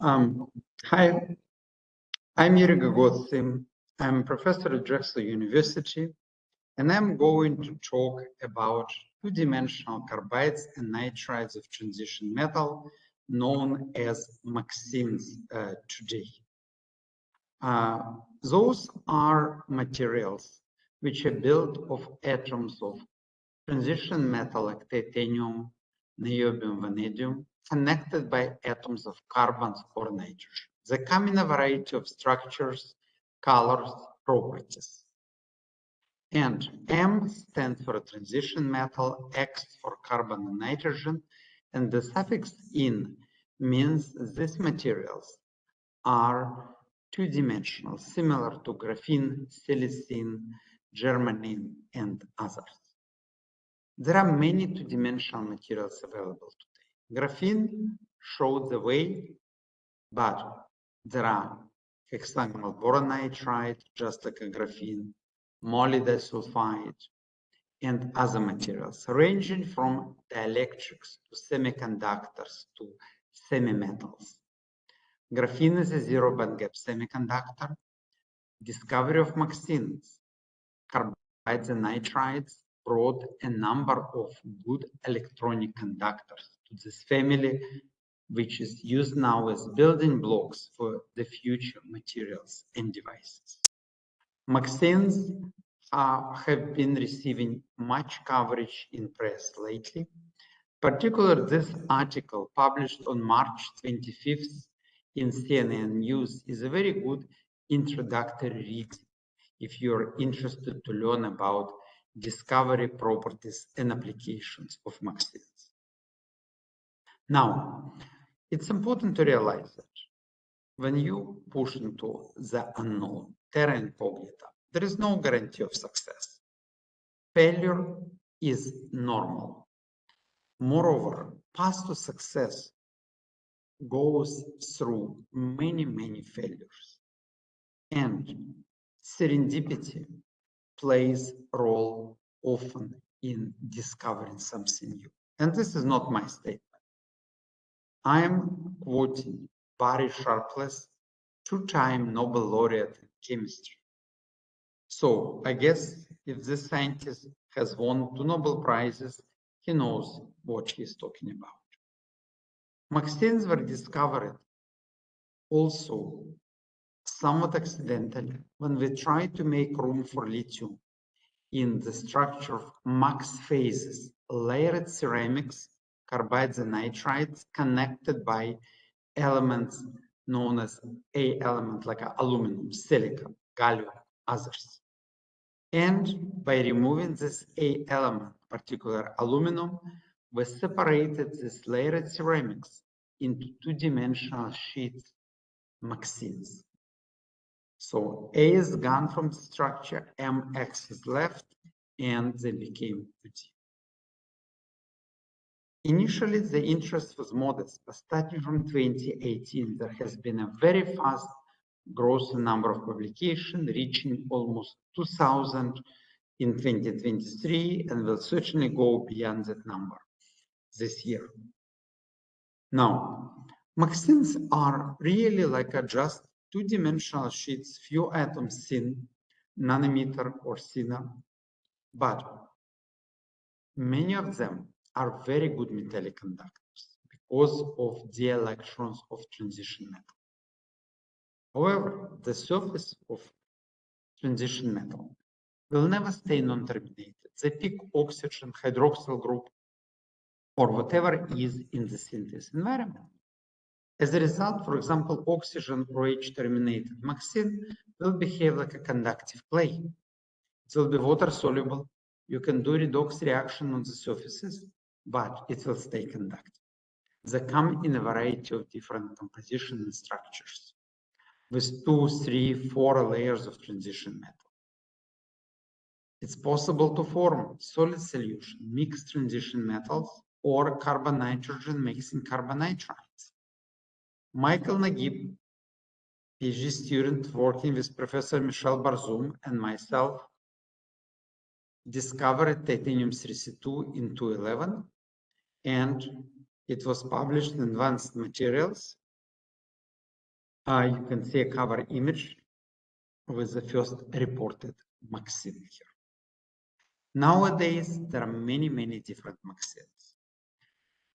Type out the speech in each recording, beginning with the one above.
Um, Hi, I'm Yuri Gagotsi. I'm a professor at Drexel University, and I'm going to talk about two-dimensional carbides and nitrides of transition metal, known as MXenes today. Those are materials which are built of atoms of transition metal like titanium, niobium, vanadium, connected by atoms of carbons or nitrogen. They come in a variety of structures, colors, properties. And M stands for transition metal, X for carbon and nitrogen, and the suffix "in" means these materials are two-dimensional, similar to graphene, silicene, germanium, and others. There are many two-dimensional materials available today. Graphene showed the way, but there are hexagonal boron nitride, just like a graphene, moly disulfide, and other materials, ranging from dielectrics to semiconductors to semi-metals. Graphene is a zero bandgap semiconductor. Discovery of MXenes, carbides and nitrides, brought a number of good electronic conductors to this family, which is used now as building blocks for the future materials and devices. MXenes have been receiving much coverage in press lately. Particularly this article published on March 25th in CNN News is a very good introductory read if you're interested to learn about discovery properties and applications of MXenes. Now, it's important to realize that when you push into the unknown, terra incognita, there is no guarantee of success. Failure is normal. Moreover, path to success goes through many failures. And serendipity plays a role often in discovering something new. And this is not my statement. I am quoting Barry Sharpless, two-time Nobel laureate in chemistry. So I guess if this scientist has won 2 Nobel Prizes, he knows what he's talking about. MXenes were discovered also somewhat accidentally when we tried to make room for lithium in the structure of MX phases, layered ceramics, carbides and nitrides connected by elements known as A element like aluminum, silicon, gallium, others. And by removing this A element, particular aluminum, we separated these layered ceramics into two-dimensional sheets, MXenes. So A is gone from the structure, MX is left, and they became 2D. Initially, the interest was modest, but starting from 2018, there has been a very fast growth in number of publications, reaching almost 2,000 in 2023, and will certainly go beyond that number this year. Now, MXenes are really like a just two-dimensional sheets, few atoms thin, nanometer or thinner, but many of them are very good metallic conductors because of the electrons of transition metal. However, the surface of transition metal will never stay non-terminated. They pick oxygen, hydroxyl group, or whatever is in the synthesis environment. As a result, for example, oxygen OH-terminated MXene will behave like a conductive clay. It will be water-soluble. You can do redox reaction on the surfaces, but it will stay conductive. They come in a variety of different composition and structures with 2, 3, 4 layers of transition metal. It's possible to form solid solution, mixed transition metals, or carbon-nitrogen mixing carbon nitrides. Michael Naguib, PhD student working with Professor Michel Barzoum and myself, discovered titanium 3C2 in 2011, and it was published in Advanced Materials. You can see a cover image with the first reported MXene here. Nowadays, there are many different MXenes.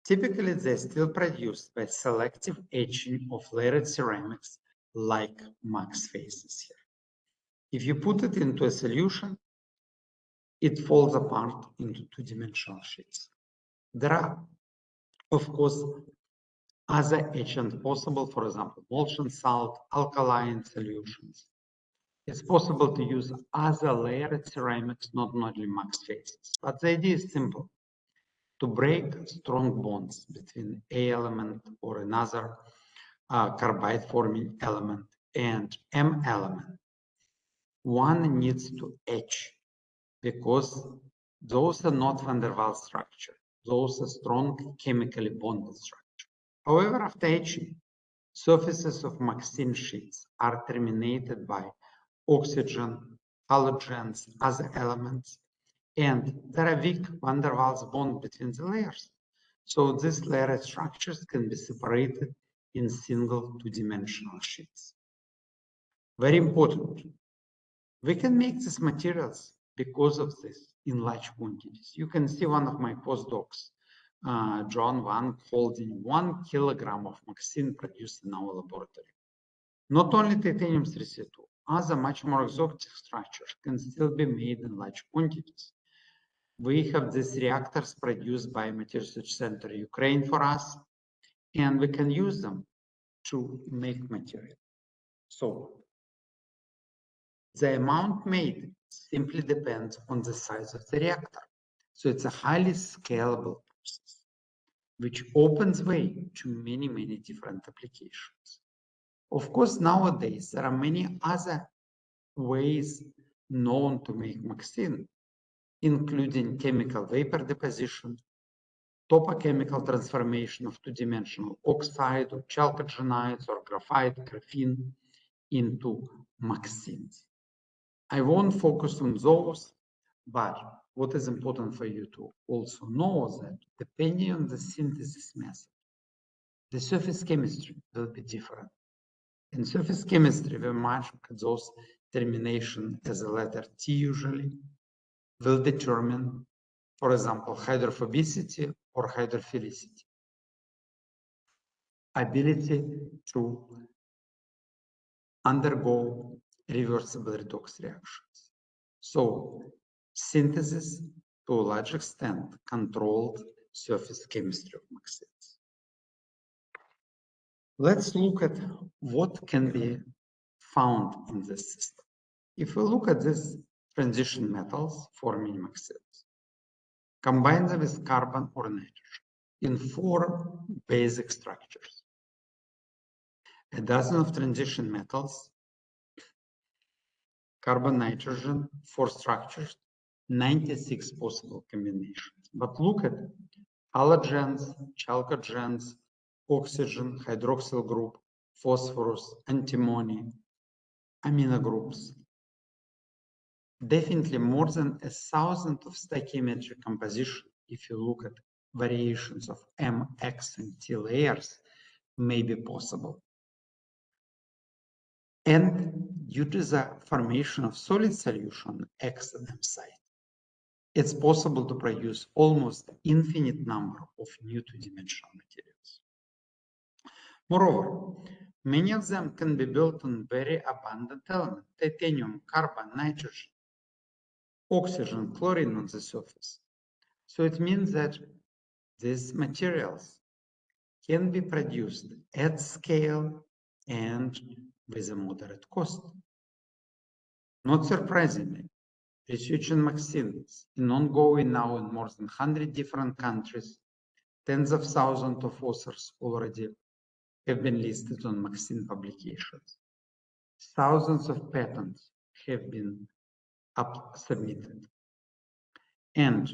Typically, they're still produced by selective etching of layered ceramics like MX phases here. If you put it into a solution, it falls apart into two-dimensional sheets. There are, of course, other etchants possible, for example, emulsion salt, alkaline solutions. It's possible to use other layered ceramics, not only MX phases. But the idea is simple: to break strong bonds between A element or another carbide forming element and M element, one needs to etch, because those are not van der Waals structure. Those are strong chemically bonded structure. However, after etching, surfaces of MXene sheets are terminated by oxygen, halogens, other elements, and there are weak van der Waals bond between the layers. So these layered structures can be separated in single two-dimensional sheets. Very important. We can make these materials because of this in large quantities. You can see one of my postdocs, John Wang, holding 1 kilogram of MXene produced in our laboratory. Not only titanium-332, other much more exotic structures can still be made in large quantities. We have these reactors produced by Materials Research Center Ukraine for us, and we can use them to make material. So the amount made simply depends on the size of the reactor. So it's a highly scalable process, which opens way to many different applications. Of course, nowadays, there are many other ways known to make MXene, including chemical vapor deposition, topochemical transformation of two-dimensional oxide or chalcogenides or graphite, graphene into MXenes. I won't focus on those, but what is important for you to also know is that depending on the synthesis method, the surface chemistry will be different. In surface chemistry, we mark those termination as a letter T usually, will determine, for example, hydrophobicity or hydrophilicity, ability to undergo reversible redox reactions. So synthesis, to a large extent, controlled surface chemistry of MXenes. Let's look at what can be found in this system. If we look at these transition metals forming MXenes, combine them with carbon or nitrogen in 4 basic structures. A dozen of transition metals, carbon, nitrogen, 4 structures, 96 possible combinations. But look at halogens, chalcogens, oxygen, hydroxyl group, phosphorus, antimony, amino groups. Definitely more than 1,000 of stoichiometric composition, if you look at variations of M, X, and T layers, may be possible. And due to the formation of solid solution X and M site, it's possible to produce almost infinite number of new two-dimensional materials. Moreover, many of them can be built on very abundant elements: titanium, carbon, nitrogen, oxygen, chlorine on the surface. So it means that these materials can be produced at scale and with a moderate cost. Not surprisingly, research in MXenes is ongoing now in more than 100 different countries. Tens of thousands of authors already have been listed on MXene publications. Thousands of patents have been submitted. And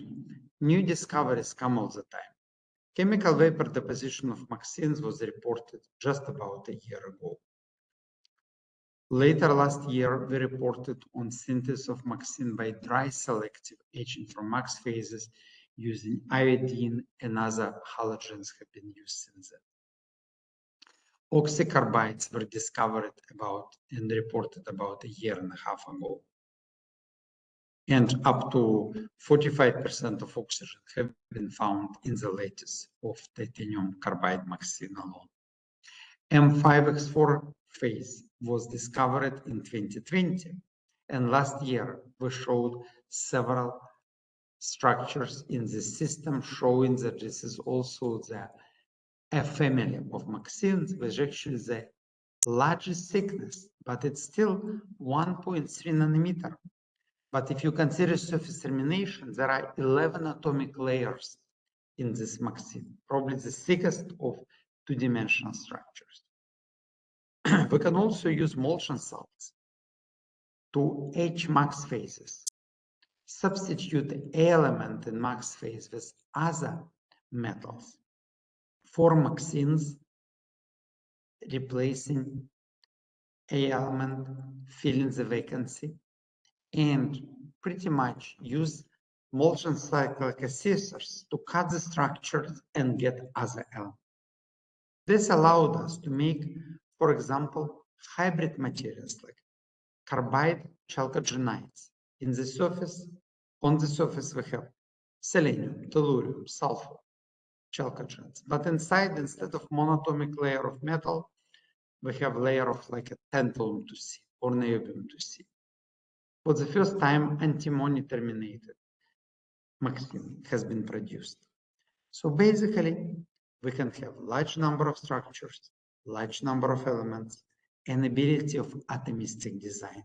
new discoveries come all the time. Chemical vapor deposition of MXenes was reported just about a year ago. Later last year, we reported on synthesis of MXene by dry selective etching from MX phases using iodine, and other halogens have been used since then. Oxycarbides were discovered about and reported about 1.5 years ago. And up to 45% of oxygen have been found in the lattice of titanium carbide MXene alone. M5X4 phase was discovered in 2020, and last year we showed several structures in the system showing that this is also a family of MXenes, which actually is the largest thickness, but it's still 1.3 nanometer. But if you consider surface termination, there are 11 atomic layers in this MXene, probably the thickest of two-dimensional structures. We can also use emulsion salts to etch max phases. Substitute A element in max phase with other metals. For MXenes, replacing A element, filling the vacancy, and pretty much use emulsion cyclic scissors to cut the structures and get other elements. This allowed us to make, for example, hybrid materials like carbide chalcogenides. On the surface we have selenium, tellurium, sulfur, chalcogens. But inside, instead of monatomic layer of metal, we have layer of like a tantalum to C or niobium to C. For the first time, antimony terminated MXene has been produced. So basically, we can have large number of structures, large number of elements, and ability of atomistic design.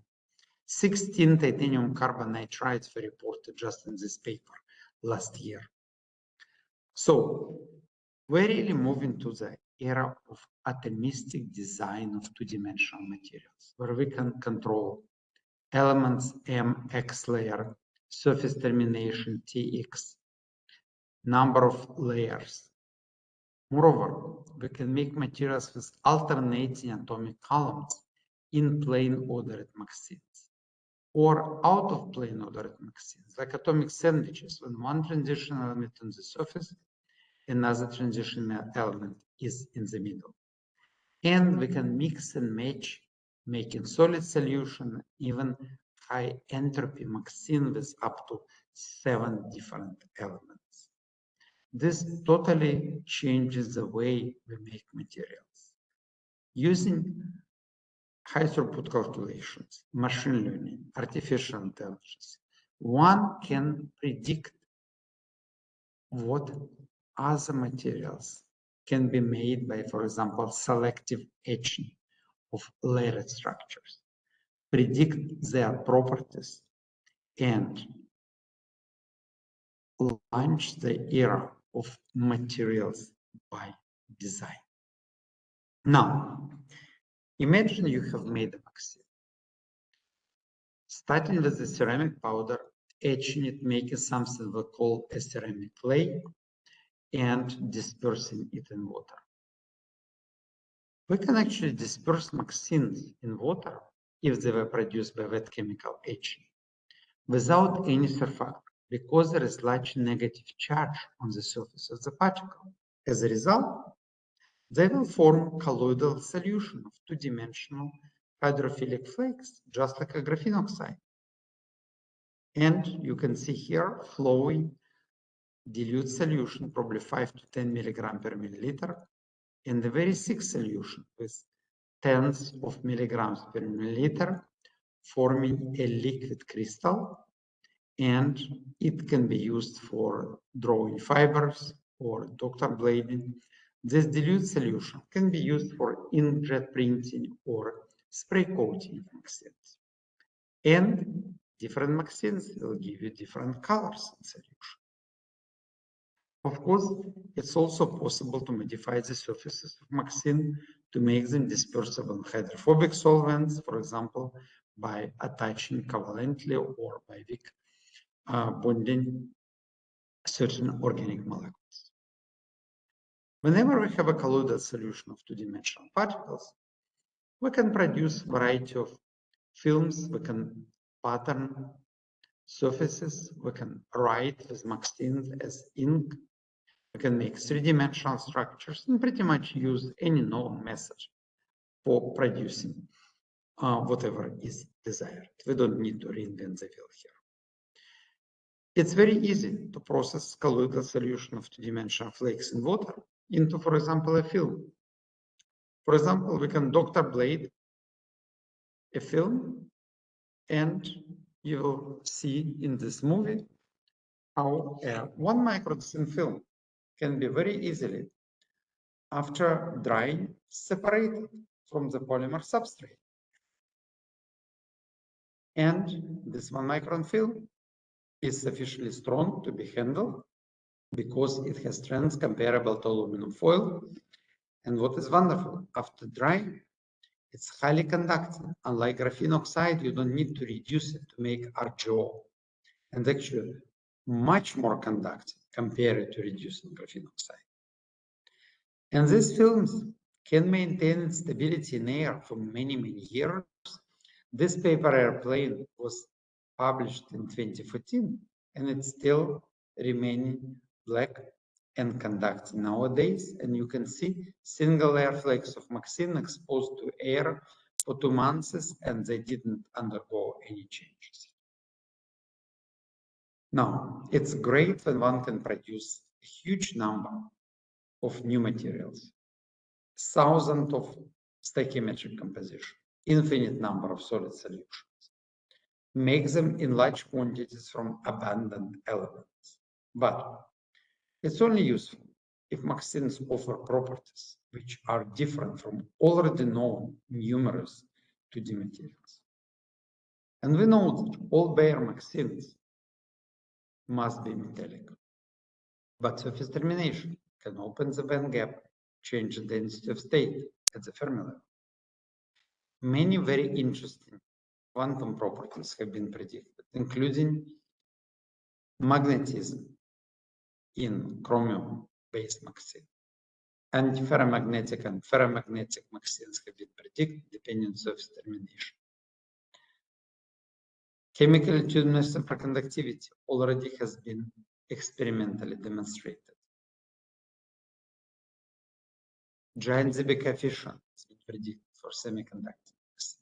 16 titanium carbon nitrides were reported just in this paper last year. So we're really moving to the era of atomistic design of two-dimensional materials, where we can control elements M, X layer, surface termination TX, number of layers. Moreover, we can make materials with alternating atomic columns in plane ordered MXenes, or out of plane ordered MXenes, like atomic sandwiches, when one transition element on the surface, another transition element is in the middle. And we can mix and match, making solid solution, even high entropy MXene with up to 7 different elements. This totally changes the way we make materials. Using high throughput calculations, machine learning, artificial intelligence, one can predict what other materials can be made by, for example, selective etching of layered structures, predict their properties, and launch the era of materials by design. Now, imagine you have made a MXene. Starting with the ceramic powder, etching it, making something we call a ceramic clay, and dispersing it in water. We can actually disperse MXenes in water if they were produced by wet chemical etching without any surfactant, because there is large negative charge on the surface of the particle. As a result, they will form colloidal solution of two-dimensional hydrophilic flakes, just like a graphene oxide. And you can see here flowing dilute solution, probably 5 to 10 milligram per milliliter, and a very thick solution with tens of milligrams per milliliter, forming a liquid crystal, and it can be used for drawing fibers or doctor blading. This dilute solution can be used for inkjet printing or spray coating MXenes. And different MXenes will give you different colors in solution. Of course, it's also possible to modify the surfaces of MXene to make them dispersible in hydrophobic solvents, for example, by attaching covalently or by weak bonding certain organic molecules. Whenever we have a colloidal solution of two-dimensional particles, we can produce a variety of films, we can pattern surfaces, we can write with MXenes as ink, we can make three-dimensional structures and pretty much use any known method for producing whatever is desired. We don't need to reinvent the wheel here. It's very easy to process colloidal solution of two-dimensional flakes in water into, for example, a film. For example, we can doctor blade a film, and you will see in this movie how a 1 micron thin film can be very easily, after drying, separated from the polymer substrate. And this 1 micron film is sufficiently strong to be handled because it has strength comparable to aluminum foil. And what is wonderful, after drying, it's highly conducting. Unlike graphene oxide, you don't need to reduce it to make RGO. And actually, much more conducting compared to reducing graphene oxide. And these films can maintain stability in air for many, many years. This paper airplane was published in 2014, and it's still remaining black and conducting nowadays. And you can see single air flakes of MXene exposed to air for 2 months, and they didn't undergo any changes. Now, it's great when one can produce a huge number of new materials, thousands of stoichiometric composition, infinite number of solid solutions, make them in large quantities from abundant elements. But it's only useful if MXenes offer properties which are different from already known numerous 2D materials. And we know that all bare MXenes must be metallic. But surface termination can open the band gap, change the density of state at the Fermi level. Many very interesting quantum properties have been predicted, including magnetism in chromium-based MXene. Antiferromagnetic and ferromagnetic MXenes have been predicted depending on surface termination. Chemical attunement and superconductivity already has been experimentally demonstrated. Giant Zibby coefficient has been predicted for semiconductors,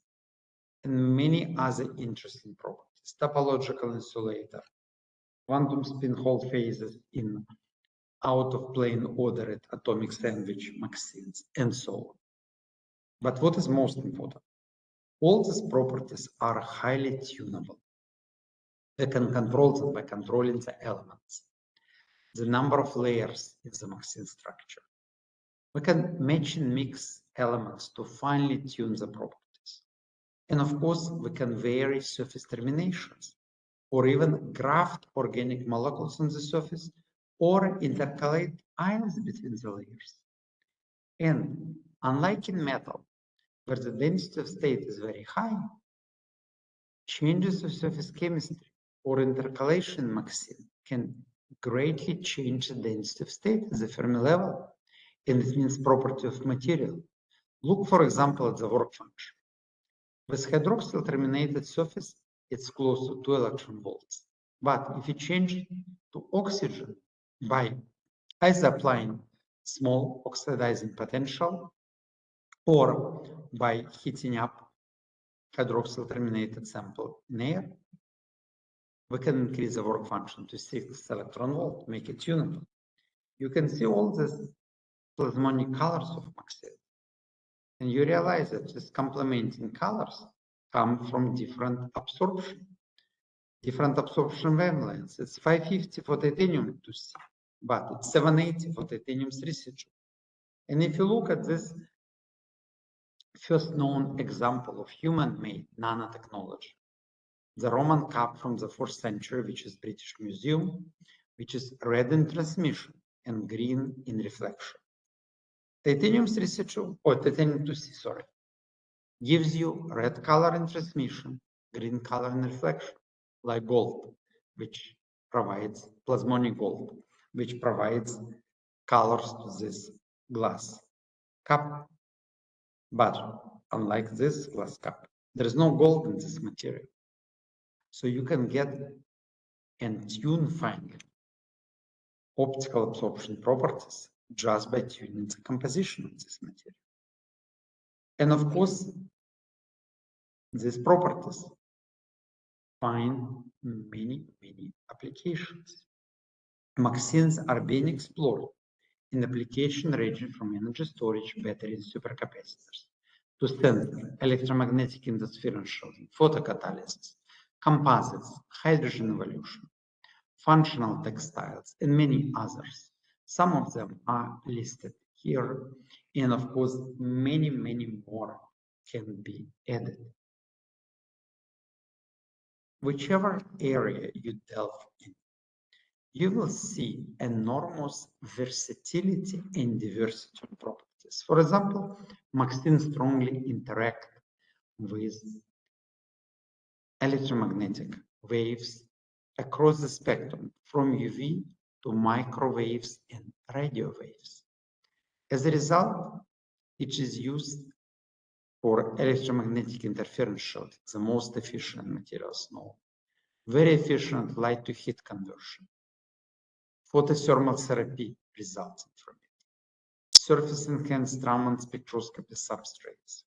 and many other interesting properties. Topological insulator, quantum spin Hall phases in out-of-plane order at atomic sandwich MXenes, and so on. But what is most important? All these properties are highly tunable. We can control them by controlling the elements, the number of layers in the MXene structure. We can match and mix elements to finely tune the properties. And of course, we can vary surface terminations or even graft organic molecules on the surface or intercalate ions between the layers. And unlike in metal, where the density of state is very high, changes of surface chemistry or intercalation MXene can greatly change the density of state at the Fermi level, and it means property of material. Look, for example, at the work function. With hydroxyl terminated surface, it's close to 2 electron volts. But if you change it to oxygen by either applying small oxidizing potential or by heating up hydroxyl terminated sample in air, we can increase the work function to 6 electron volt, make it tunable. You can see all these plasmonic colors of MXene. And you realize that these complementing colors come from different absorption wavelengths. It's 550 for titanium 2C, but it's 780 for titanium 3C2. And if you look at this first known example of human-made nanotechnology, the Roman cup from the 4th century, which is British Museum, which is red in transmission and green in reflection. Titanium 3C2, or titanium 2C, sorry, gives you red color in transmission, green color in reflection, like gold, which provides plasmonic gold, which provides colors to this glass cup. But unlike this glass cup, there is no gold in this material. So you can get and tune finely optical absorption properties just by tuning the composition of this material. And of course, these properties find many applications. MXenes are being explored in application ranging from energy storage, batteries, supercapacitors, to sensing, electromagnetic interferential, photocatalysis, composites, hydrogen evolution, functional textiles, and many others. Some of them are listed here, and of course, many more can be added. Whichever area you delve in, you will see enormous versatility and diversity of properties. For example, MXenes strongly interact with electromagnetic waves across the spectrum, from UV to microwaves and radio waves. As a result, it is used for electromagnetic interference, the most efficient materials known, very efficient light to heat conversion, photothermal therapy resulting from it, surface enhanced Raman spectroscopy substrates,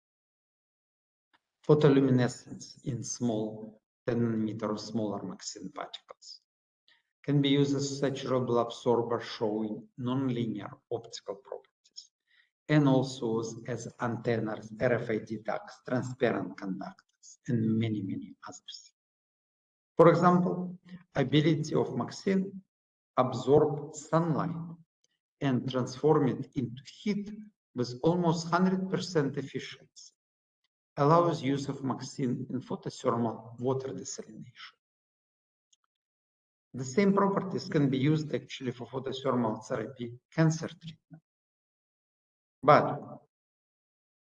photoluminescence in small 10 nanometer or smaller MXene particles, can be used as saturable absorber showing nonlinear optical properties, and also as antennas, RFID ducts, transparent conductors, and many others. For example, ability of MXene absorb sunlight and transform it into heat with almost 100% efficiency, allows use of MXene in photothermal water desalination. The same properties can be used actually for photothermal therapy cancer treatment. But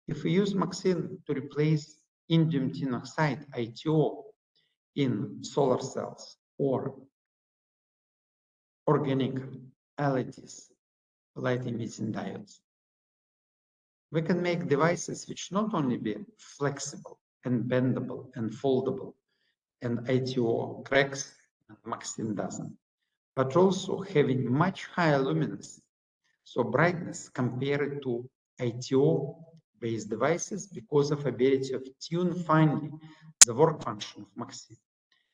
if we use MXene to replace indium tin oxide, ITO, in solar cells or organic LEDs, light emitting diodes, we can make devices which not only be flexible and bendable and foldable, and ITO cracks and MXene doesn't, but also having much higher luminance, so brightness compared to ITO-based devices because of ability of tune finely the work function of MXene.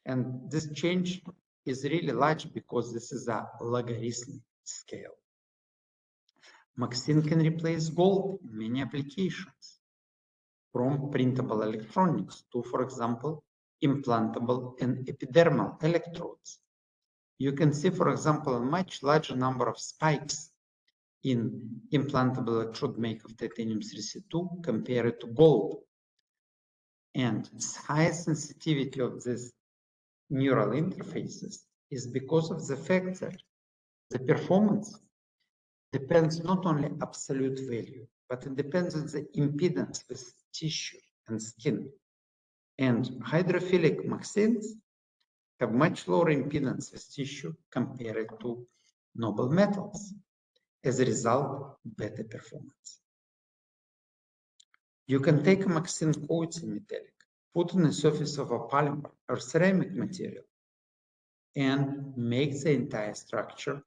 And this change is really large because this is a logarithmic scale. MXene can replace gold in many applications, from printable electronics to, for example, implantable and epidermal electrodes. You can see, for example, a much larger number of spikes in implantable electrode made of titanium 3C2 compared to gold. And high sensitivity of these neural interfaces is because of the fact that the performance depends not only absolute value, but it depends on the impedance with tissue and skin. And hydrophilic MXenes have much lower impedance with tissue compared to noble metals. As a result, better performance. You can take a MXene coating metallic, put on the surface of a polymer or ceramic material, and make the entire structure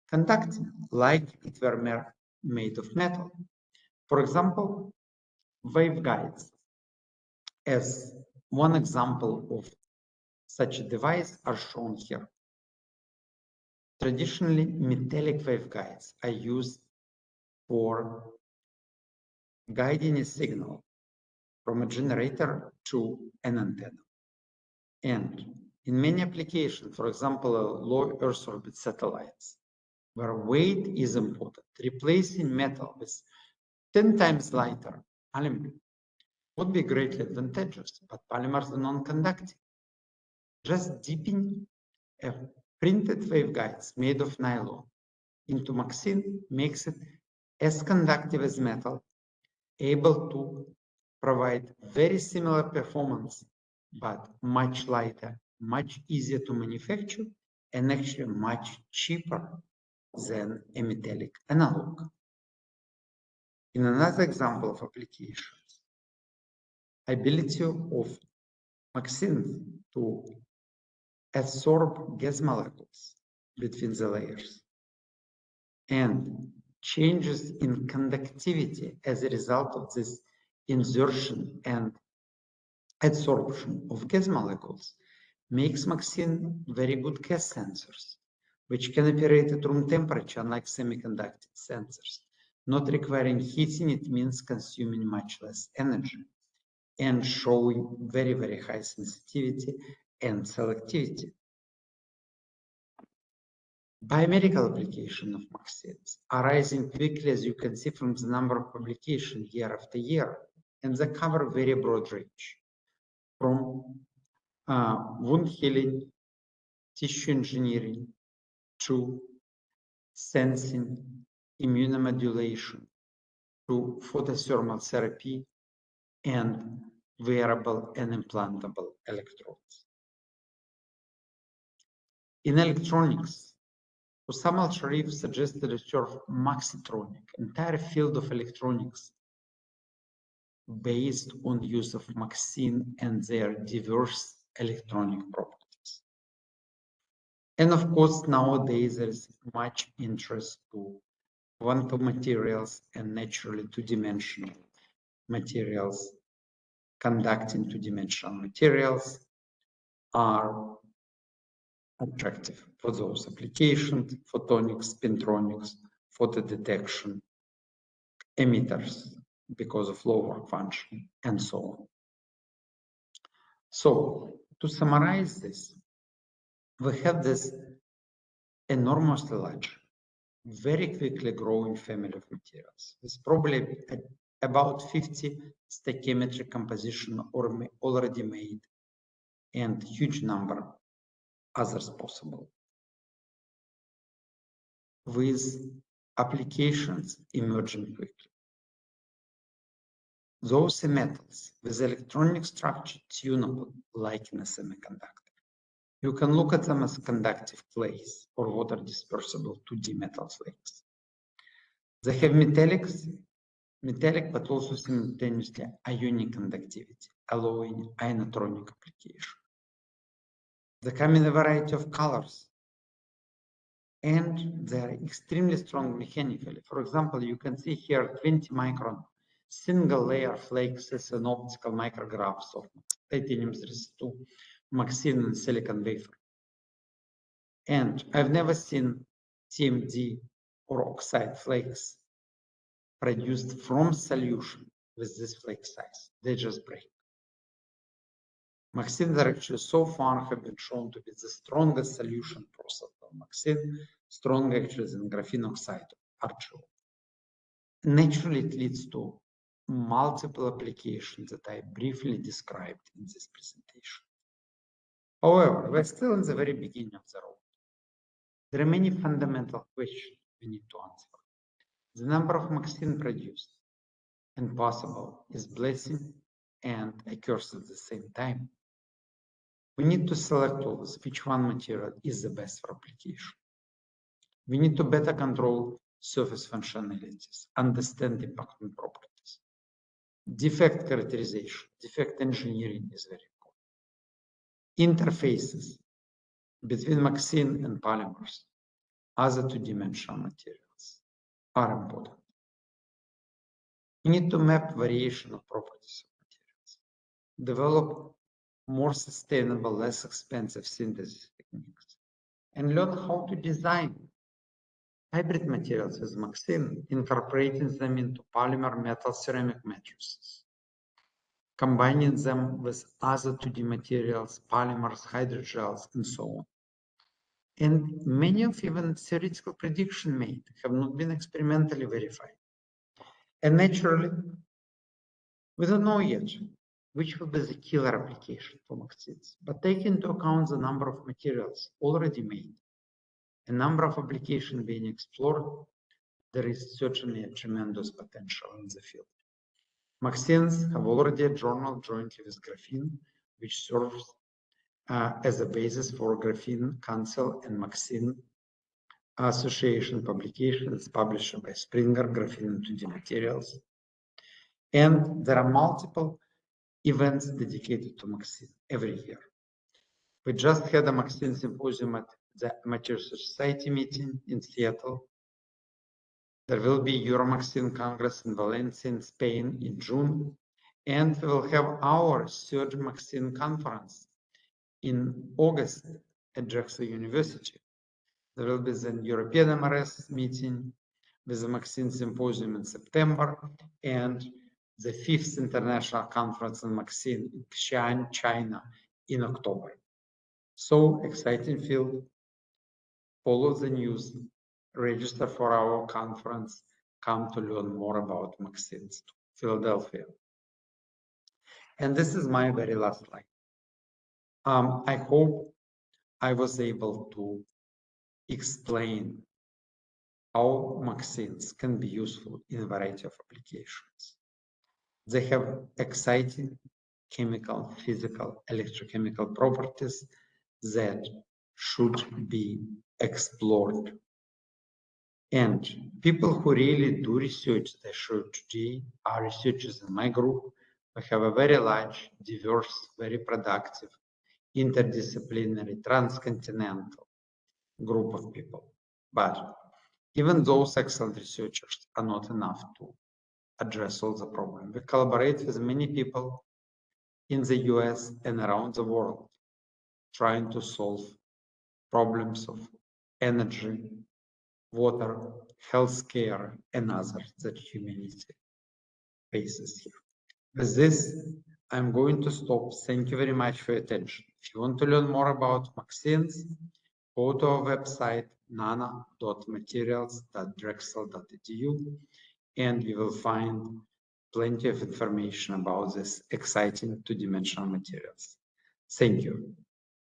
conducting like it were made of metal. For example, waveguides, as one example of such a device, are shown here. Traditionally, metallic waveguides are used for guiding a signal from a generator to an antenna. And in many applications, for example, low Earth orbit satellites, where weight is important, replacing metal with 10 times lighter aluminum would be greatly advantageous, but polymers are non-conducting. Just dipping a printed waveguides made of nylon into MXene makes it as conductive as metal, able to provide very similar performance, but much lighter, much easier to manufacture, and actually much cheaper than a metallic analog. In another example of applications, ability of MXenes to absorb gas molecules between the layers and changes in conductivity as a result of this insertion and adsorption of gas molecules makes MXene very good gas sensors, which can operate at room temperature, unlike semiconductor sensors. Not requiring heating, it means consuming much less energy and showing very, very high sensitivity and selectivity. Biomedical applications of MXenes are rising quickly, as you can see from the number of publications year after year, and they cover a very broad range, from wound healing, tissue engineering, to sensing, immunomodulation, to photothermal therapy, and wearable and implantable electrodes. In electronics, Osama Al-Sharif suggested to serve Maxitronic, entire field of electronics based on use of MXene and their diverse electronic properties. And of course, nowadays there is much interest to quantum materials and naturally two-dimensional materials. Conducting two-dimensional materials are attractive for those applications: photonics, spintronics, photodetection, emitters because of low work function, and so on. So to summarize this, we have this enormously large, very quickly growing family of materials. It's probably about 50 stoichiometric composition already made, and huge number others possible, with applications emerging quickly. Those metals with electronic structure tunable like in a semiconductor. You can look at them as conductive clays or water dispersible 2D metal flakes. They have metallic but also simultaneously ionic conductivity, allowing ionotronic application. They come in a variety of colors, and they are extremely strong mechanically. For example, you can see here 20 micron single layer flakes as an optical micrographs of titanium 32 MXene and silicon wafer. And I've never seen TMD or oxide flakes produced from solution with this flake size. They just break. MXenes are actually so far have been shown to be the strongest solution process of MXene, stronger actually than graphene oxide RGO. Naturally, it leads to multiple applications that I briefly described in this presentation. However, we're still in the very beginning of the road. There are many fundamental questions we need to answer. The number of MXene produced and possible is blessing and a curse at the same time. We need to select always which one material is the best for application. We need to better control surface functionalities, understand impacting properties. Defect characterization, defect engineering is very important. Interfaces between MXene and polymers, other two-dimensional materials, are important. We need to map variation of properties of materials, develop more sustainable, less expensive synthesis techniques, and learn how to design hybrid materials with MXene, incorporating them into polymer metal ceramic matrices, combining them with other 2D materials, polymers, hydrogels, and so on. And many of even theoretical predictions made have not been experimentally verified. And naturally, we don't know yet which will be the killer application for MXenes, but take into account the number of materials already made, a number of applications being explored, there is certainly a tremendous potential in the field. MXenes have already a journal jointly with graphene, which serves as a basis for Graphene Council and MXene Association publications published by Springer, Graphene and 2D Materials. And there are multiple events dedicated to MXene every year. We just had a MXene symposium at the Amateur Society meeting in Seattle. There will be EuroMXene Congress in Valencia in Spain in June. And we will have our third MXene conference in August at Drexel University. There will be the European MRS meeting with the MXene Symposium in September and the 5th International Conference on MXene in Xi'an, China in October. So exciting field. Follow the news, register for our conference, come to learn more about MXenes, Philadelphia. And this is my very last slide. I hope I was able to explain how MXenes can be useful in a variety of applications. They have exciting chemical, physical, electrochemical properties that should be explored. And people who really do research the should today are researchers in my group. We have a very large, diverse, very productive, interdisciplinary, transcontinental group of people. But even those excellent researchers are not enough to address all the problems. We collaborate with many people in the US and around the world, trying to solve problems of energy, water, healthcare, and others that humanity faces here. With this, I'm going to stop. Thank you very much for your attention. If you want to learn more about MXenes, go to our website, nana.materials.drexel.edu, and you will find plenty of information about this exciting two-dimensional materials. Thank you.